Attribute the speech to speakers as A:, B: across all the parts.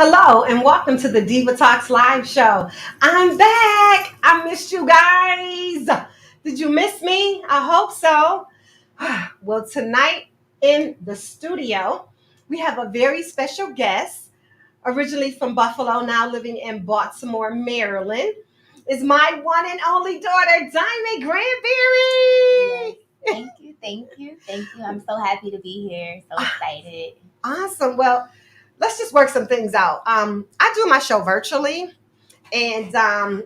A: Hello and welcome to the Diva Talks Live Show. I'm back. I missed you guys. Did you miss me? I hope so. Well, tonight in the studio, we have a very special guest, originally from Buffalo, now living in Baltimore, Maryland. Is my one and only daughter, Diamond
B: Yes.
A: Granberry.
B: Thank you. I'm so happy to be here. So excited.
A: Awesome. Well, let's just work some things out. I do my show virtually, and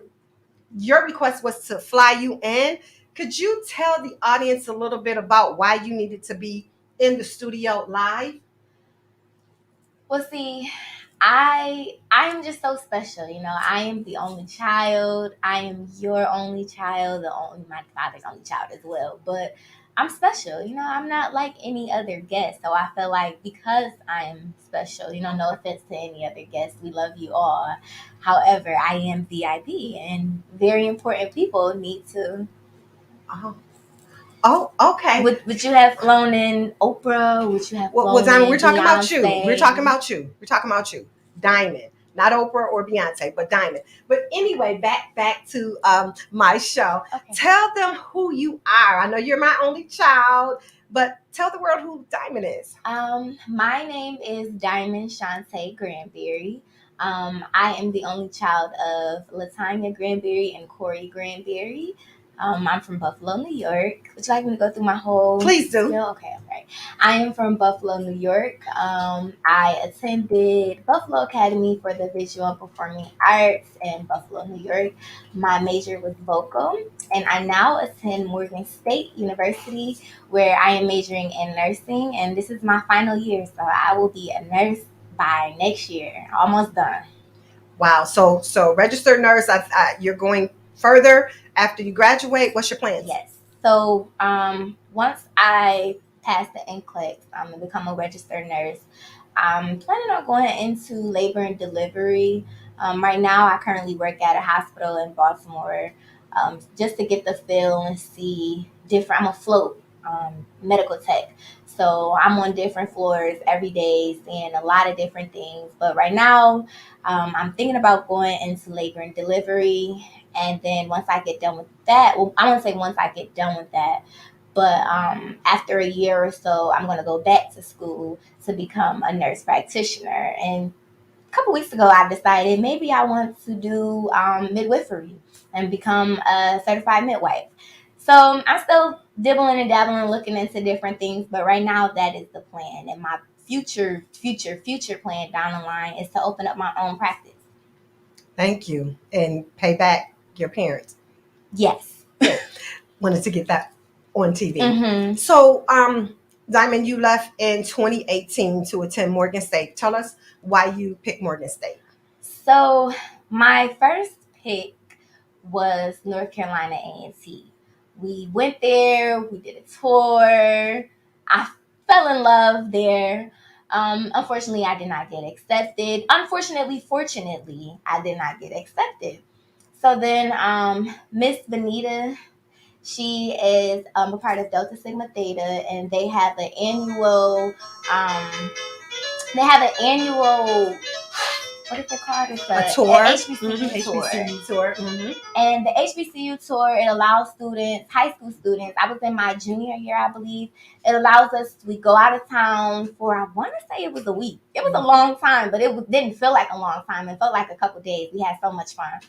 A: your request was to fly you in. Could you tell the audience a little bit about why you needed to be in the studio live?
B: Well, see, I am just so special. I am the only child. I am your only child, my father's only child as well. But I'm special. I'm not like any other guest. So I feel like because I am special, no offense to any other guests, we love you all. However, I am VIP, and very important people need to.
A: Oh, oh, okay.
B: Would you have flown in Oprah? Would you have
A: Well,
B: flown
A: Diamond, we're
B: in
A: talking about you. We're
B: Beyonce?
A: talking about you. We're talking about you, Diamond, not Oprah or Beyonce, but Diamond. But anyway, back to my show.
B: Okay.
A: Tell them who you are. I know you're my only child, but tell the world who Diamond is.
B: My name is Diamond Shantae Granberry. I am the only child of Latonya Granberry and Corey Granberry. I'm from Buffalo, New York. Would you like me to go through my whole
A: Please do.
B: spiel? Okay. I am from Buffalo, New York. I attended Buffalo Academy for the Visual and Performing Arts in Buffalo, New York. My major was vocal, and I now attend Morgan State University, where I am majoring in nursing, and this is my final year, so I will be a nurse by next year. Almost done.
A: Wow. So registered nurse. You're going further after you graduate. What's your plans?
B: Yes. So once I pass the NCLEX, I'm gonna become a registered nurse. I'm planning on going into labor and delivery. Right now, I currently work at a hospital in Baltimore, just to get the feel and see different. I'm a float medical tech, so I'm on different floors every day, seeing a lot of different things. But right now, I'm thinking about going into labor and delivery, and then once I get done with that, well, I won't say once I get done with that, but after a year or so, I'm going to go back to school to become a nurse practitioner. And a couple weeks ago, I decided maybe I want to do midwifery and become a certified midwife. So I'm still dibbling and dabbling, looking into different things. But right now, that is the plan. And my future plan down the line is to open up my own practice.
A: Thank you. And pay back your parents.
B: Yes.
A: Wanted to get that on TV.
B: Mm-hmm.
A: So, Diamond, you left in 2018 to attend Morgan State. Tell us why you picked Morgan State.
B: So my first pick was North Carolina A&T. We went there, we did a tour. I fell in love there. Unfortunately, I did not get accepted. Fortunately, I did not get accepted. So then Miss Benita, she is a part of Delta Sigma Theta, and they have an annual what is it called? It's
A: A tour.
B: HBCU tour.
A: HBCU tour. Mm-hmm.
B: And the HBCU tour, it allows students, high school students, I was in my junior year, I believe. It allows us, we go out of town for, I want to say it was a week. It was a long time, but didn't feel like a long time. It felt like a couple days. We had so much fun.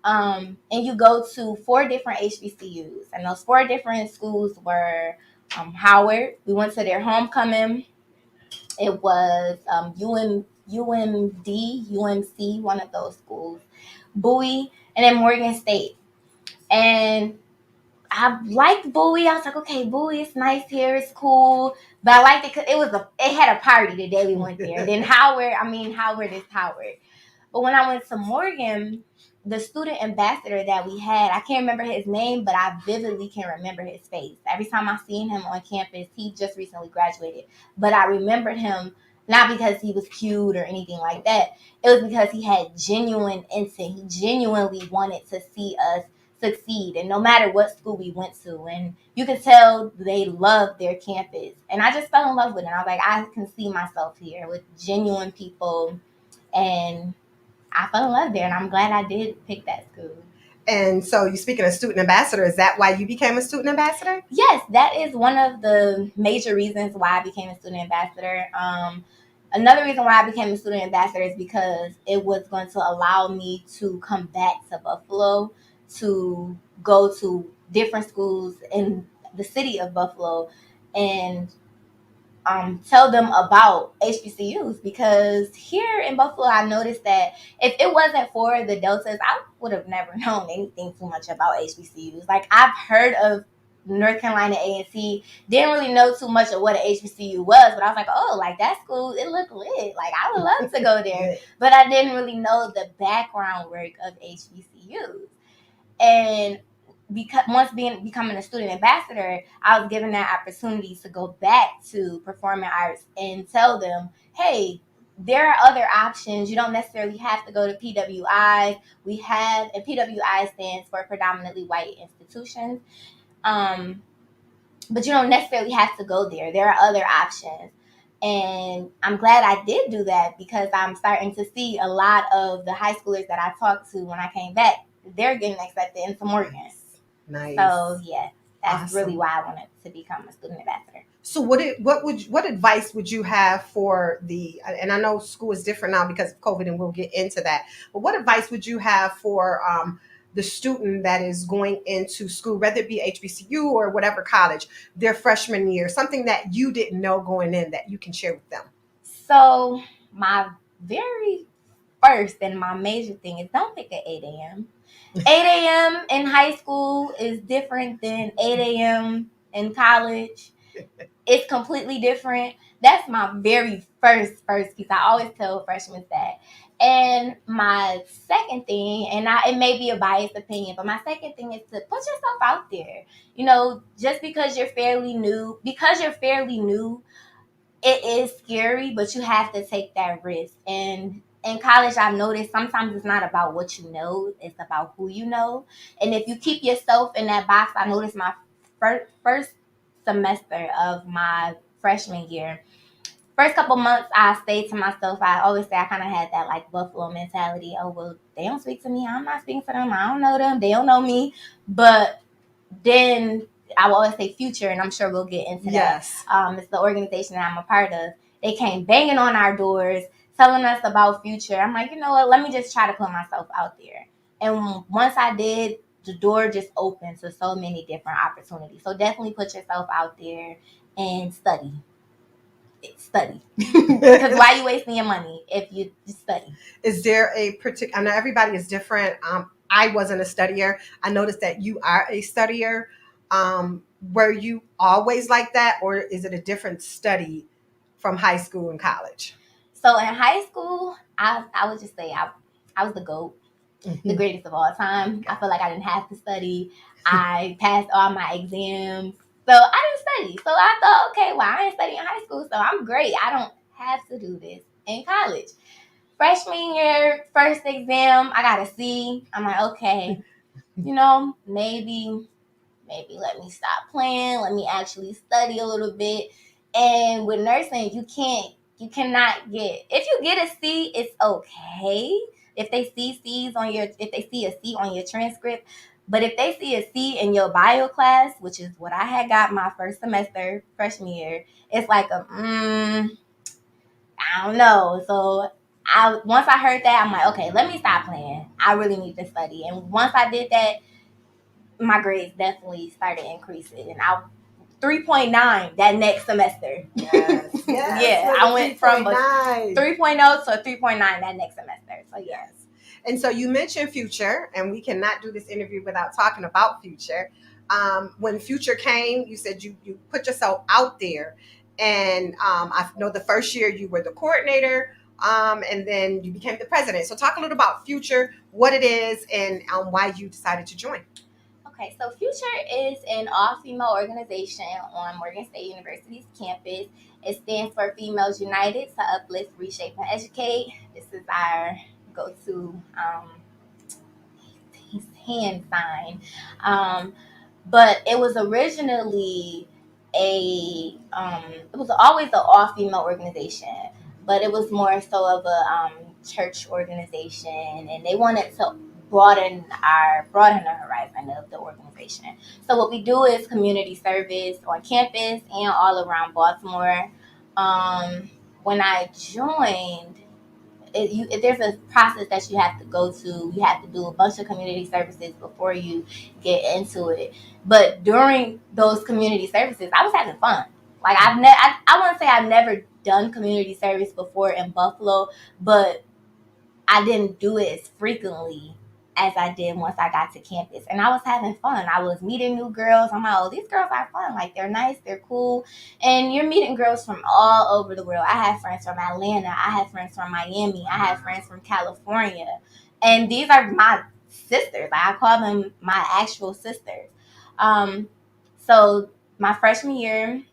B: And you go to 4 different HBCUs. And those 4 different schools were Howard. We went to their homecoming. It was UMD, UMC, one of those schools, Bowie, and then Morgan State. And I liked Bowie. I was like, okay, Bowie, it's nice here, it's cool. But I liked it because it had a party the day we went there. And then Howard is Howard. But when I went to Morgan, the student ambassador that we had, I can't remember his name, but I vividly can remember his face. Every time I seen him on campus, he just recently graduated, but I remembered him not because he was cute or anything like that. It was because he had genuine intent. He genuinely wanted to see us succeed, and no matter what school we went to, and you could tell they loved their campus. And I just fell in love with it. I was like, I can see myself here with genuine people and I fell in love there, and I'm glad I did pick that school.
A: And so you speaking of student ambassador, is that why you became a student ambassador?
B: Yes, that is one of the major reasons why I became a student ambassador. Another reason why I became a student ambassador is because it was going to allow me to come back to Buffalo to go to different schools in the city of Buffalo and tell them about HBCUs, because here in Buffalo, I noticed that if it wasn't for the Deltas, I would have never known anything too much about HBCUs. Like, I've heard of North Carolina A&T, didn't really know too much of what an HBCU was, but I was like, oh, like that school, it looked lit. Like, I would love to go there. But I didn't really know the background work of HBCUs. And because becoming a student ambassador, I was given that opportunity to go back to performing arts and tell them, hey, there are other options. You don't necessarily have to go to PWIs. We have, and PWI stands for predominantly white institutions. But you don't necessarily have to go there. There are other options. And I'm glad I did do that, because I'm starting to see a lot of the high schoolers that I talked to when I came back, they're getting accepted into Morgan.
A: Nice.
B: So yeah, that's
A: Awesome.
B: really why I wanted to become a student ambassador.
A: So what advice would you have for the, and I know school is different now because of COVID, and we'll get into that, but what advice would you have for the student that is going into school, whether it be HBCU or whatever college, their freshman year, something that you didn't know going in that you can share with them?
B: So my very first and my major thing is, don't pick at 8 a.m. 8 a.m. in high school is different than 8 a.m. in college. It's completely different. That's my very first piece. I always tell freshmen that. And my second thing, and it may be a biased opinion, but my second thing is to put yourself out there. You know, just because you're fairly new, it is scary, but you have to take that risk. And in college, I've noticed sometimes it's not about what you know, it's about who you know. And if you keep yourself in that box, I noticed my first semester of my freshman year, first couple months, I stayed to myself. I always say I kind of had that like Buffalo mentality. Oh, well, they don't speak to me. I'm not speaking for them. I don't know them. They don't know me. But then I will always say Future, and I'm sure we'll get into
A: Yes.
B: that. It's the organization that I'm a part of. They came banging on our doors, telling us about Future. I'm like, you know what? Let me just try to put myself out there. And once I did, the door just opened to so many different opportunities. So definitely put yourself out there and study. Because why are you wasting your money if you just study?
A: Is there a particular, I know everybody is different. I wasn't a studier. I noticed that you are a studier. Were you always like that, or is it a different study from high school and college?
B: So in high school, I would just say I was the GOAT, the greatest of all time. I feel like I didn't have to study. I passed all my exams. So I didn't study. So I thought, okay, well, I ain't studying in high school, so I'm great. I don't have to do this in college. Freshman year, first exam, I got a C. I'm like, okay, maybe let me stop playing. Let me actually study a little bit. And with nursing, you cannot get, if you get a C, it's okay. If they see a C on your transcript, but if they see a C in your bio class, which is what I had got my first semester, freshman year, it's like I don't know. So once I heard that, I'm like, okay, let me stop playing. I really need to study. And once I did that, my grades definitely started increasing. And 3.9 that next semester.
A: Yes.
B: Yeah, I went from a 3.0 to a 3.9 that next semester. So yes.
A: And so you mentioned Future, and we cannot do this interview without talking about Future. When Future came, you said you put yourself out there, and I know the first year you were the coordinator, and then you became the president. So talk a little about Future, what it is, and why you decided to join.
B: Okay, so Future is an all-female organization on Morgan State University's campus. It stands for Females United to Uplift, Reshape, and Educate. This is our go-to hand sign. But it was originally it was always an all-female organization, but it was more so of a church organization, and they wanted to broaden the horizon of the organization. So what we do is community service on campus and all around Baltimore. When I joined, there's a process that you have to go to. You have to do a bunch of community services before you get into it. But during those community services, I was having fun. Like I want to say I've never done community service before in Buffalo, but I didn't do it as frequently as I did once I got to campus. And I was having fun. I was meeting new girls. I'm like, oh, these girls are fun. Like, they're nice, they're cool. And you're meeting girls from all over the world. I have friends from Atlanta. I have friends from Miami. I have friends from California. And these are my sisters. Like, I call them my actual sisters. So my freshman year,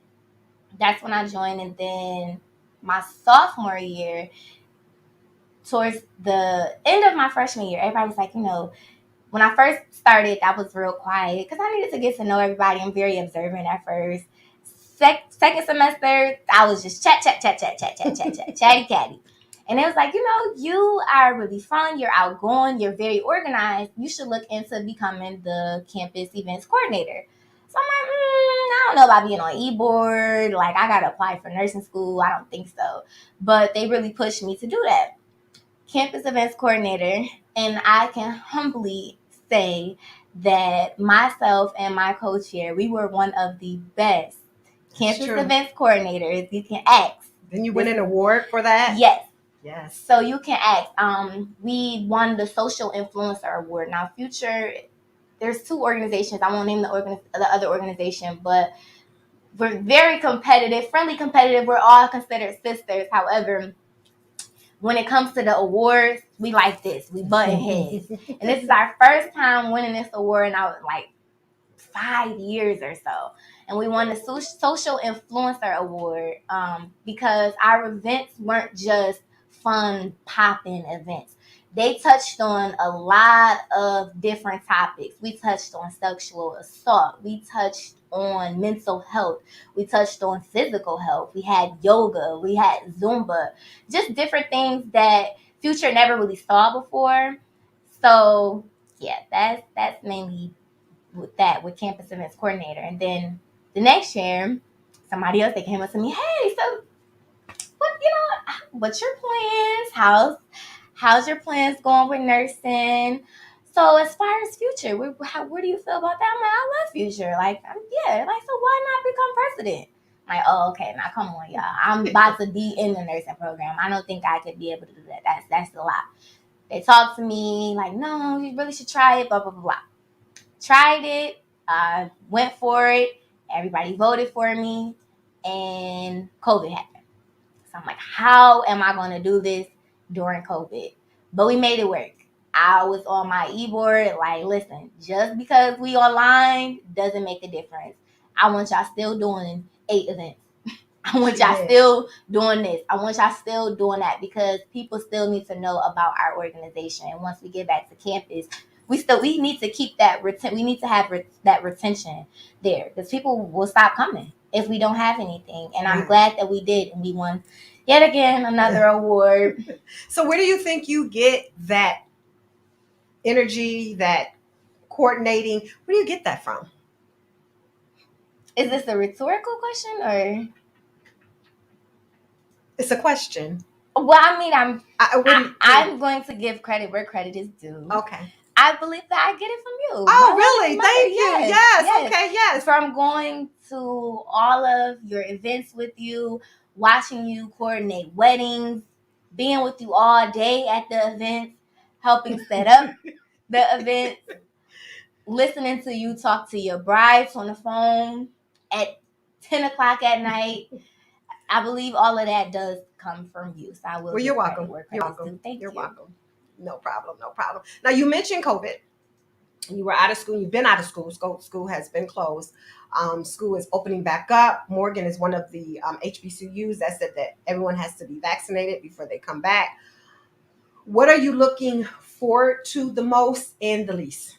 B: that's when I joined. And then my sophomore year, towards the end of my freshman year, everybody was like, when I first started, that was real quiet because I needed to get to know everybody. I'm very observant at first. Second semester, I was just chatty catty. And it was like, you are really fun. You're outgoing. You're very organized. You should look into becoming the campus events coordinator. So I'm like, I don't know about being on e-board. Like, I got to apply for nursing school. I don't think so. But they really pushed me to do that. Campus events coordinator, and I can humbly say that myself and my co-chair, we were one of the best campus events coordinators. You can ask.
A: Then you win an award for that?
B: Yes. So you can ask. We won the Social Influencer Award. Now, Future, there's two organizations. I won't name the other organization, but we're very competitive, friendly competitive. We're all considered sisters. However, when it comes to the awards, we like this. We button heads. And this is our first time winning this award in our 5 years or so. And we won the Social Influencer Award because our events weren't just fun, popping events. They touched on a lot of different topics. We touched on sexual assault. We touched on mental health. We touched on physical health. We had yoga. We had Zumba. Just different things that Future never really saw before. So, yeah, that's mainly with campus events coordinator. And then the next year, somebody else, they came up to me, hey, so what's your plans? How's your plans going with nursing? So as far as Future, where do you feel about that? I'm like, I love Future. So why not become president? I'm like, oh, okay, now come on, y'all. I'm about to be in the nursing program. I don't think I could be able to do that. That's a lot. They talked to me like, no, you really should try it, blah, blah, blah, blah. Tried it, went for it. Everybody voted for me, and COVID happened. So I'm like, how am I going to do this during COVID? But we made it work. I was on my e-board, like, listen, just because we online doesn't make a difference. I want y'all still doing 8 events. I want y'all still doing this. I want y'all still doing that because people still need to know about our organization. And once we get back to campus, we need to keep that we need to have that retention there because people will stop coming if we don't have anything. And I'm glad that we did, and we won yet again another award.
A: So where do you think you get that energy, that coordinating? Where do you get that from?
B: Is this a rhetorical question or?
A: It's a question.
B: Well, I mean, I'm going to give credit where credit is due.
A: Okay.
B: I believe that I get it from you.
A: Oh, really? Thank you. Yes. Okay. Yes.
B: From going to all of your events with you, watching you coordinate weddings, being with you all day at the events, helping set up the events, listening to you talk to your brides on the phone at 10 o'clock at night. I believe all of that does come from you. So I will.
A: Well, you're welcome. You're welcome.
B: Thank you.
A: You're welcome. No problem. Now, you mentioned COVID. You were out of school. You've been out of school. School has been closed. School is opening back up. Morgan is one of the HBCUs that said that everyone has to be vaccinated before they come back. What are you looking forward to the most and the least?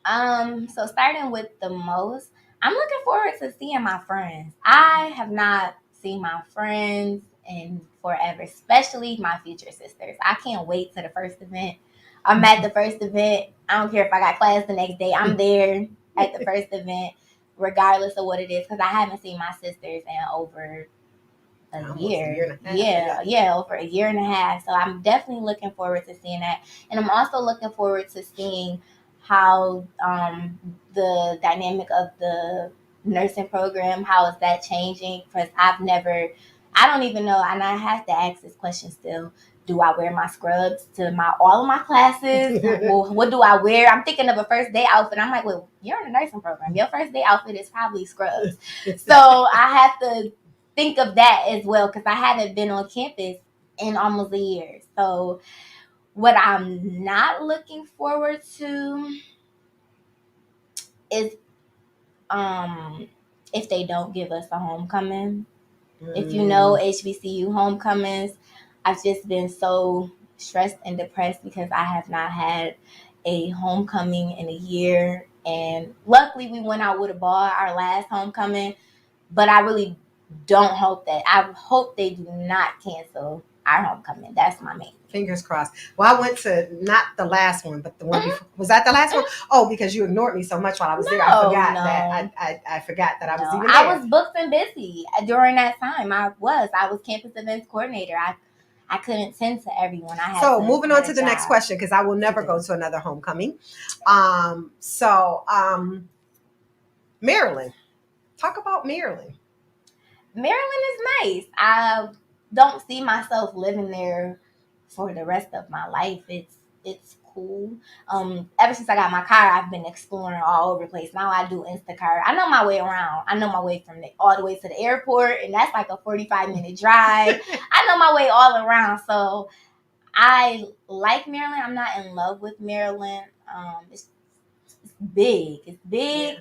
B: So starting with the most, I'm looking forward to seeing my friends. I have not seen my friends in forever, especially my future sisters. I can't wait to the first event. I'm at the first event. I don't care if I got class the next day. I'm there at the first event, regardless of what it is, because I haven't seen my sisters in over a year.
A: And a half.
B: Yeah, over a year and a half. So I'm definitely looking forward to seeing that. And I'm also looking forward to seeing how the dynamic of the nursing program, how is that changing? Because I don't even know, and I have to ask this question still. Do I wear my scrubs to all of my classes? Well, what do I wear? I'm thinking of a first day outfit. I'm like, well, you're in a nursing program. Your first day outfit is probably scrubs. So I have to think of that as well, because I haven't been on campus in almost a year. So what I'm not looking forward to is if they don't give us a homecoming. If you know HBCU homecomings, I've just been so stressed and depressed because I have not had a homecoming in a year. And luckily we went out with a ball our last homecoming, but I really don't hope that. I hope they do not cancel our homecoming. That's my main.
A: Fingers crossed. Well, I went to not the last one, but the one before. Was that the last one? Oh, because you ignored me so much while I was there. I forgot that. I forgot that I was even there.
B: I was booked and busy during that time. I was campus events coordinator. I couldn't tend to everyone.
A: So moving on to the next question, because I will never go to another homecoming. Maryland. Talk about Maryland.
B: Maryland is nice. I don't see myself living there for the rest of my life. It's cool. Ever since I got my car, I've been exploring all over the place. Now I do Instacart. I know my way around. I know my way from all the way to the airport, and that's like a 45-minute drive. I know my way all around. So I like Maryland. I'm not in love with Maryland. It's big. It's big,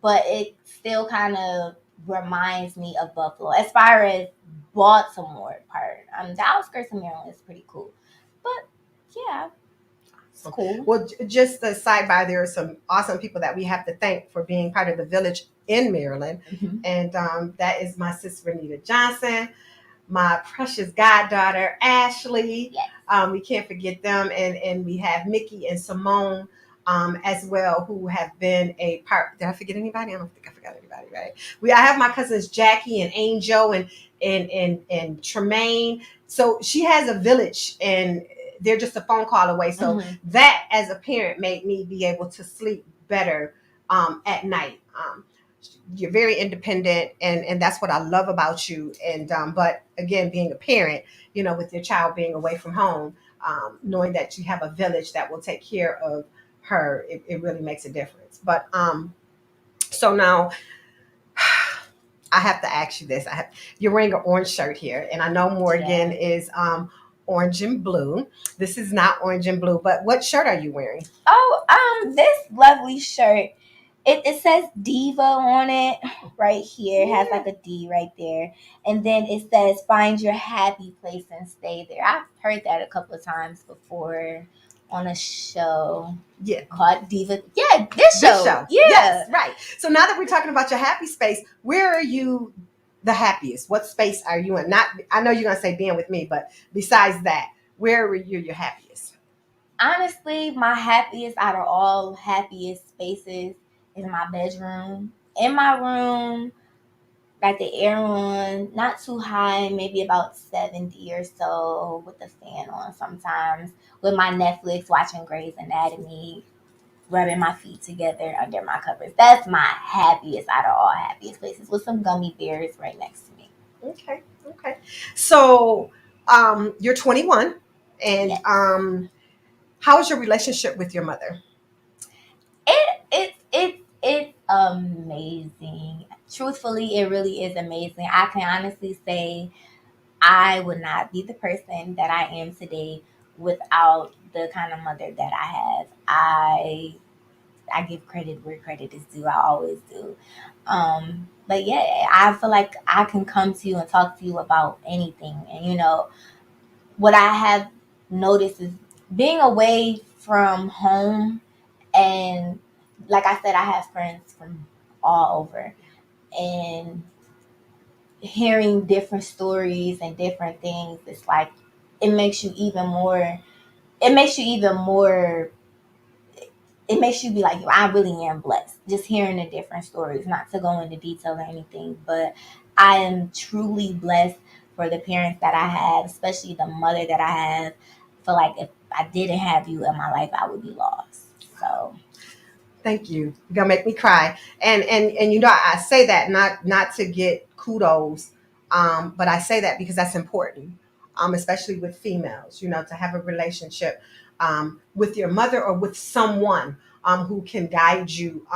B: but it still kind of reminds me of Buffalo as far as Baltimore part. The outskirts of Maryland is pretty cool, but yeah, it's cool.
A: Well, just a sidebar, there are some awesome people that we have to thank for being part of the village in Maryland, and that is my sister Renita Johnson, my precious goddaughter Ashley.
B: Yes.
A: We can't forget them, and we have Mickey and Simone. As well, who have been a part. Did I forget anybody? I don't think I forgot anybody, right? I have my cousins Jackie and Angel and Tremaine. So she has a village, and they're just a phone call away. So that, as a parent, made me be able to sleep better at night. You're very independent, and that's what I love about you. And but again, being a parent, with your child being away from home, knowing that you have a village that will take care of her, it really makes a difference. But so now I have to ask you this. You're wearing an orange shirt here, and I know Morgan is orange and blue. This is not orange and blue, but what shirt are you wearing?
B: This lovely shirt. It says Diva on it right here. It has like a D right there. And then it says find your happy place and stay there. I've heard that a couple of times before on a show called Diva. Yeah, this show. Yeah.
A: Yes, right. So now that we're talking about your happy space, where are you the happiest? What space are you in? I know you're going to say being with me, but besides that, where are you your happiest?
B: Honestly, my happiest out of all happiest spaces is my bedroom. In my room, got the air on, not too high, maybe about 70 or so, with the fan on sometimes, with my Netflix, watching Grey's Anatomy, rubbing my feet together under my covers. That's my happiest out of all happiest places, with some gummy bears right next to me.
A: Okay. So you're 21, and how is your relationship with your mother?
B: It's amazing. Truthfully, it really is amazing. I can honestly say I would not be the person that I am today without the kind of mother that I have. I give credit where credit is due. I always do. But yeah, I feel like I can come to you and talk to you about anything. And what I have noticed is being away from home, and like I said, I have friends from all over, and hearing different stories and different things, it's like it makes you even more. It makes you even more. It makes you be like, I really am blessed. Just hearing the different stories, not to go into detail or anything, but I am truly blessed for the parents that I have, especially the mother that I have. I feel like if I didn't have you in my life, I would be lost. So
A: Thank you. You're gonna make me cry. And you know, I say that not to get kudos, but I say that because that's important, especially with females. You know, to have a relationship with your mother or with someone who can guide you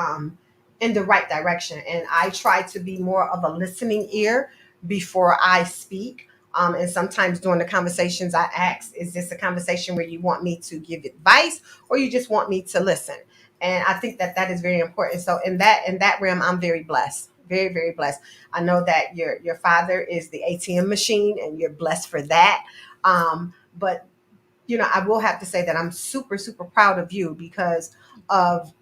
A: in the right direction. And I try to be more of a listening ear before I speak. And sometimes during the conversations, I ask, "Is this a conversation where you want me to give advice, or you just want me to listen?" And I think that that is very important. So in that realm, I'm very blessed, very very blessed. I know that your father is the ATM machine, and you're blessed for that. But you know, I will have to say that I'm super super proud of you because of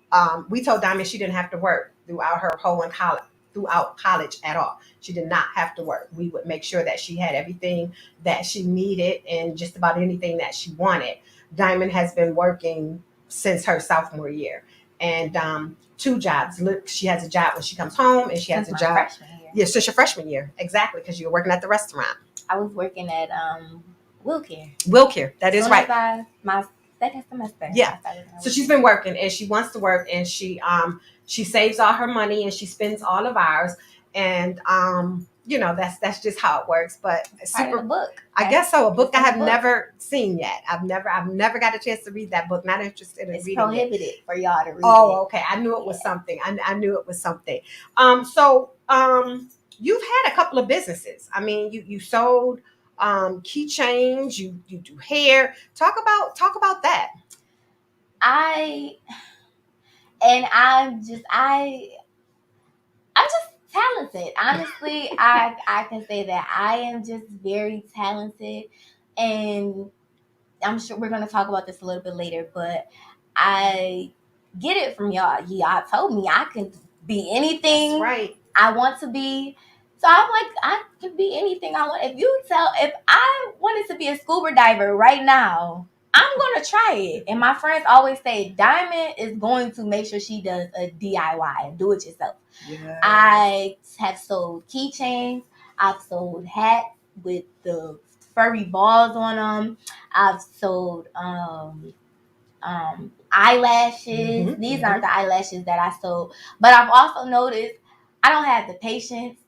A: we told Diamond she didn't have to work throughout her whole in college. Throughout college at all, she did not have to work. We would make sure that she had everything that she needed and just about anything that she wanted. Diamond has been working since her sophomore year, and two jobs. Look, she has a job when she comes home, and she has
B: since
A: a
B: my
A: job.
B: freshman year,
A: Yeah, since your freshman year, exactly, because you were working at the restaurant.
B: I was working at Wilcare.
A: Wilcare, that
B: As
A: is
B: soon
A: right.
B: as my second semester,
A: Yeah.
B: I started
A: So she's been working, and she wants to work, and she saves all her money, and she spends all of ours, and you know, that's just how it works. But
B: part of the
A: super,
B: book.
A: I guess so. A book
B: It's
A: I
B: in the
A: have
B: book.
A: never seen yet. I've never got a chance to read that book. Not interested in
B: It's
A: reading it.
B: prohibited for y'all to read it.
A: Oh, okay. I knew it was something. I knew it was something. So you've had a couple of businesses. I mean, you sold keychains. You do hair. Talk about that.
B: I and I'm just talented. Honestly, I can say that I am just very talented, and I'm sure we're gonna talk about this a little bit later, but I get it from y'all. Y'all told me I can be anything.
A: That's right.
B: I want to be. So I'm like, I can be anything I want. If I wanted to be a scuba diver right now, I'm gonna try it. And my friends always say Diamond is going to make sure she does a DIY, do it yourself.
A: Yeah.
B: I have sold keychains. I've sold hats with the furry balls on them. I've sold eyelashes. These aren't the eyelashes that I sold, but I've also noticed I don't have the patience.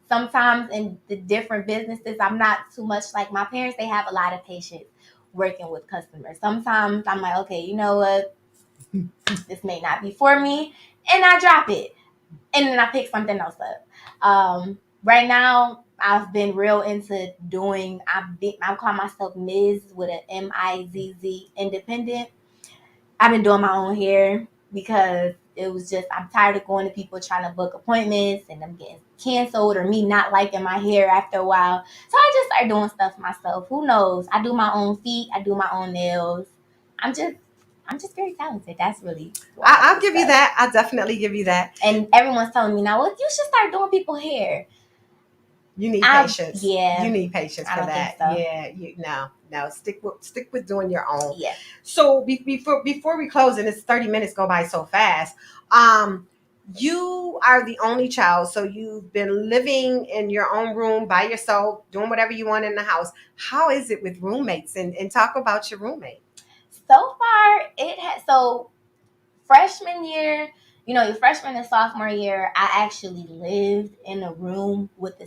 B: Sometimes in the different businesses, I'm not too much like my parents. They have a lot of patience working with customers. Sometimes I'm like, okay, you know what? This may not be for me, and I drop it, and then I pick something else up. Right now, I've been real into doing. I call myself Ms. with a MIZZ independent. I've been doing my own hair because it was just I'm tired of going to people trying to book appointments and them getting canceled or me not liking my hair after a while. So I just started doing stuff myself. Who knows? I do my own feet. I do my own nails. I'm just very talented. That's really why
A: I'll give you that. I'll definitely give you that.
B: And everyone's telling me now, well, you should start doing people's hair.
A: You need patience.
B: Yeah.
A: You need patience for that.
B: So.
A: Yeah. No. Stick with doing your own.
B: Yeah.
A: So before we close, and it's 30 minutes go by so fast. You are the only child, so you've been living in your own room by yourself, doing whatever you want in the house. How is it with roommates? And talk about your roommate.
B: So far, freshman year, your freshman and sophomore year, I actually lived in a room with the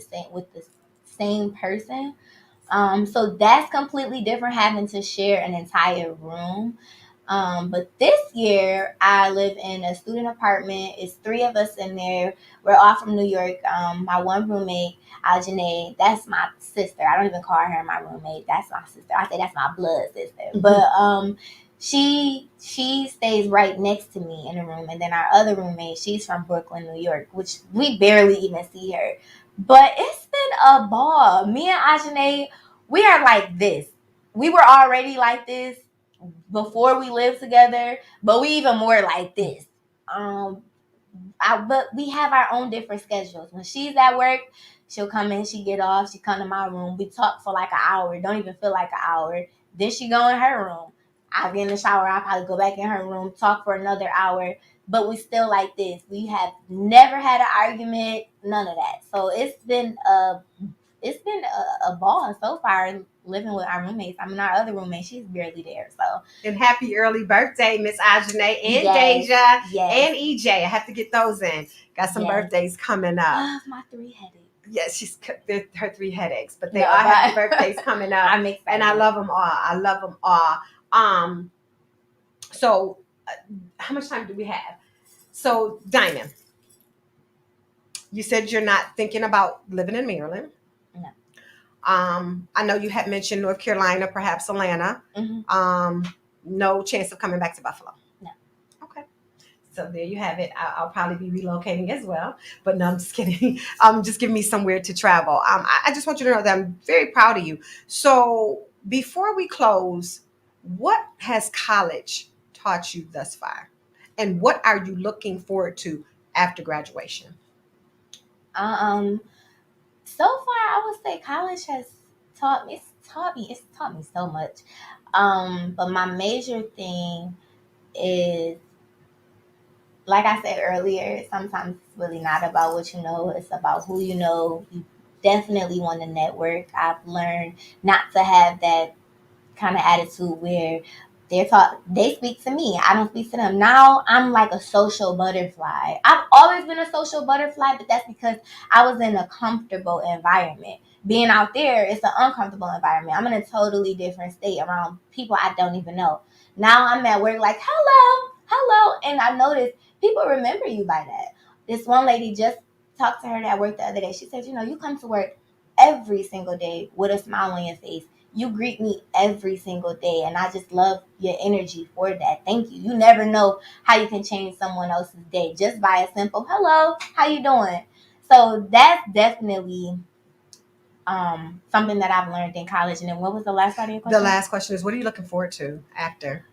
B: same person. So that's completely different, having to share an entire room. But this year, I live in a student apartment. It's three of us in there. We're all from New York. My one roommate, Aljanae, that's my sister. I don't even call her my roommate. That's my sister. I say that's my blood sister. But she stays right next to me in the room. And then our other roommate, she's from Brooklyn, New York, which we barely even see her. But it's been a ball. Me and Aljanae, we are like this. We were already like this before we lived together, but we even more like this. But we have our own different schedules. When she's at work, she'll come in, she get off, she come to my room. We talk for like an hour. Don't even feel like an hour. Then she go in her room. I get in the shower. I'll probably go back in her room, talk for another hour. But we still like this. We have never had an argument. None of that. So it's been a ball so far living with our roommates. I mean, our other roommate, she's barely there. So,
A: And happy early birthday, Miss Ajane and
B: yes,
A: Deja
B: yes,
A: and EJ. I have to get those in. Got some
B: yes.
A: birthdays coming up.
B: My 3 headaches.
A: Yes, her 3 headaches, but they
B: No,
A: all have
B: but-
A: birthdays coming up.
B: I'm excited.
A: And I love them all. I love them all. So how much time do we have? So, Diamond, you said you're not thinking about living in Maryland.
B: No.
A: I know you had mentioned North Carolina, perhaps Atlanta.
B: Mm-hmm.
A: No chance of coming back to Buffalo.
B: No.
A: Okay. So there you have it. I'll probably be relocating as well. But no, I'm just kidding. Just give me somewhere to travel. I just want you to know that I'm very proud of you. So before we close, what has college taught you thus far? And what are you looking forward to after graduation?
B: So far, I would say college has taught me. It's taught me so much. But my major thing is, like I said earlier, sometimes it's really not about what you know. It's about who you know. You definitely want to network. I've learned not to have that kind of attitude where they speak to me, I don't speak to them. Now I'm like a social butterfly. I've always been a social butterfly, but that's because I was in a comfortable environment. Being out there, it's an uncomfortable environment. I'm in a totally different state around people I don't even know. Now I'm at work like, hello, and I noticed people remember you by that. This one lady, just talked to her at work the other day. She said, you come to work every single day with a smile on your face. You greet me every single day, and I just love your energy for that. Thank you. You never know how you can change someone else's day just by a simple hello, how you doing? So that's definitely something that I've learned in college. And then what was the last part of your question?
A: The last question is, what are you looking forward to after?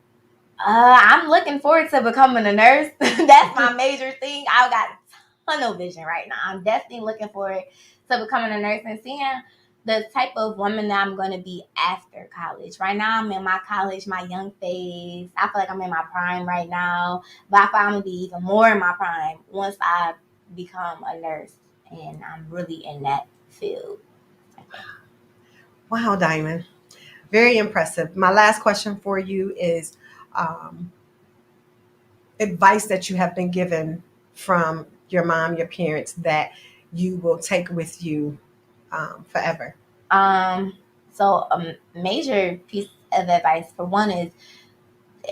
B: I'm looking forward to becoming a nurse. That's my major thing. I've got tunnel vision right now. I'm definitely looking forward to becoming a nurse and seeing the type of woman that I'm going to be after college. Right now, I'm in my college, my young phase. I feel like I'm in my prime right now, but I feel I'm going to be even more in my prime once I become a nurse and I'm really in that field.
A: Wow, Diamond. Very impressive. My last question for you is advice that you have been given from your mom, your parents, that you will take with you forever.
B: So a major piece of advice for one is,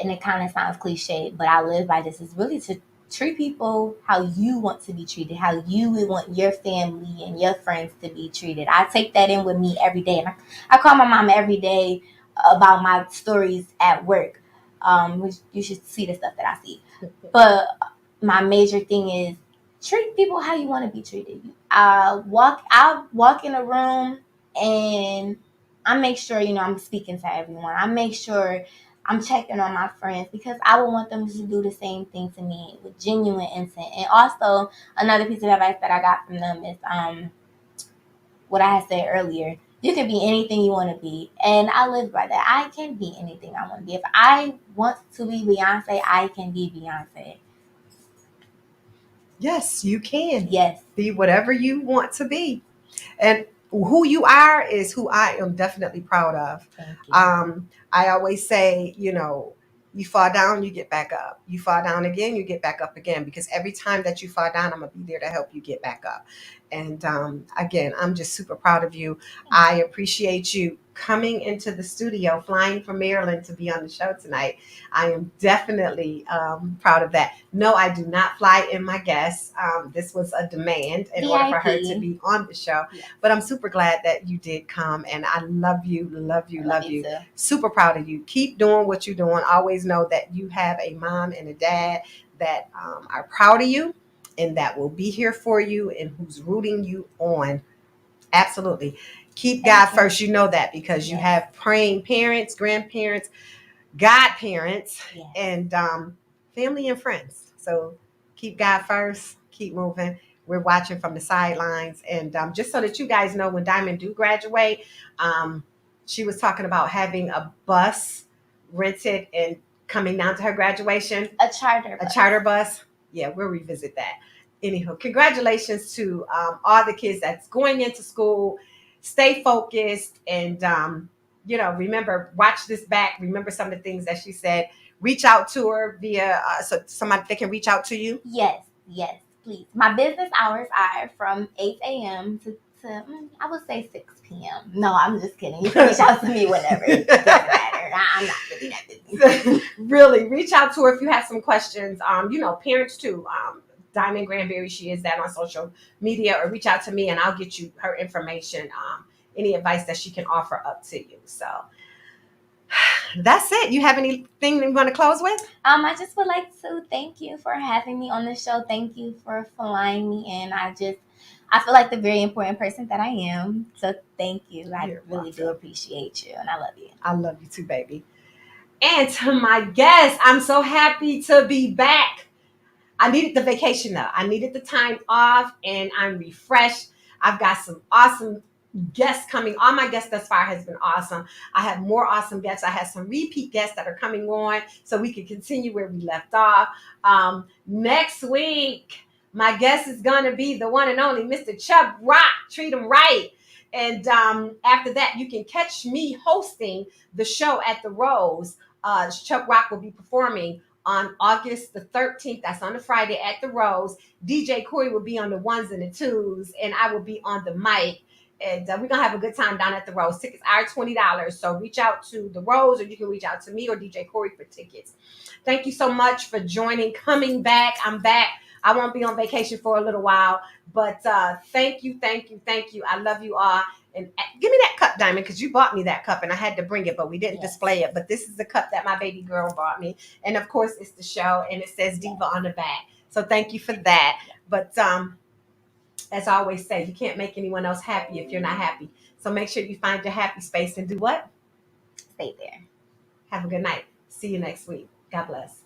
B: and it kind of sounds cliche, but I live by this, is really to treat people how you want to be treated, how you would want your family and your friends to be treated. I take that in with me every day. And I call my mom every day about my stories at work. Which you should see the stuff that I see. But my major thing is treat people how you want to be treated. I'll walk in a room and I make sure, I'm speaking to everyone. I make sure I'm checking on my friends because I would want them to do the same thing to me with genuine intent. And also another piece of advice that I got from them is what I had said earlier. You can be anything you want to be. And I live by that. I can be anything I want to be. If I want to be Beyonce, I can be Beyonce.
A: Yes, you can.
B: Yes.
A: Be whatever you want to be. And who you are is who I am definitely proud of.
B: Thank you.
A: I always say, you fall down, you get back up. You fall down again, you get back up again. Because every time that you fall down, I'm going to be there to help you get back up. And again, I'm just super proud of you. I appreciate you coming into the studio, flying from Maryland to be on the show tonight. I am definitely proud of that. No, I do not fly in my guests. This was a demand in order for her to be on the show. Yeah. But I'm super glad that you did come, and I love you, love you, love you. Super proud of you. Keep doing what you're doing. Always know that you have a mom and a dad that are proud of you and that will be here for you and who's rooting you on. Absolutely. Keep God first. You know that because you have praying parents, grandparents, godparents, and family and friends. So keep God first, keep moving. We're watching from the sidelines. And just so that you guys know, when Diamond do graduate, she was talking about having a bus rented and coming down to her graduation.
B: A charter
A: A
B: bus.
A: charter bus. Yeah, we'll revisit that. Anywho, congratulations to all the kids that's going into school. Stay focused and, remember, watch this back. Remember some of the things that she said. Reach out to her via, so somebody that can reach out to you.
B: Yes, please. My business hours are from 8 a.m. to I would say 6 p.m. No, I'm just kidding. You can reach out to me whenever. It doesn't matter. I'm not really that busy.
A: Really, reach out to her if you have some questions. Parents too. Diamond Granberry, she is that on social media, or reach out to me and I'll get you her information. Any advice that she can offer up to you. So that's it. You have anything you want to close with?
B: I just would like to thank you for having me on the show. Thank you for flying me in. I feel like the very important person that I am. So thank you. I really do appreciate you, and I love you.
A: I love you too, baby. And to my guests, I'm so happy to be back. I needed the vacation though. I needed the time off, and I'm refreshed. I've got some awesome guests coming. All my guests thus far has been awesome. I have more awesome guests. I have some repeat guests that are coming on so we can continue where we left off. Next week, my guest is going to be the one and only Mr. Chubb Rock. Treat him right. And after that, you can catch me hosting the show at the Rose. Chubb Rock will be performing on August the 13th. That's on a Friday at the Rose. DJ Corey will be on the ones and the twos, and I will be on the mic. And we're going to have a good time down at the Rose. Tickets are $20. So reach out to the Rose, or you can reach out to me or DJ Corey for tickets. Thank you so much for joining, coming back. I'm back. I won't be on vacation for a little while, but thank you. I love you all. And give me that cup, Diamond, because you bought me that cup and I had to bring it, but we didn't display it. But this is the cup that my baby girl bought me. And of course, it's the show, and it says Diva on the back. So thank you for that. But as I always say, you can't make anyone else happy if you're not happy. So make sure you find your happy space and do what?
B: Stay there.
A: Have a good night. See you next week. God bless.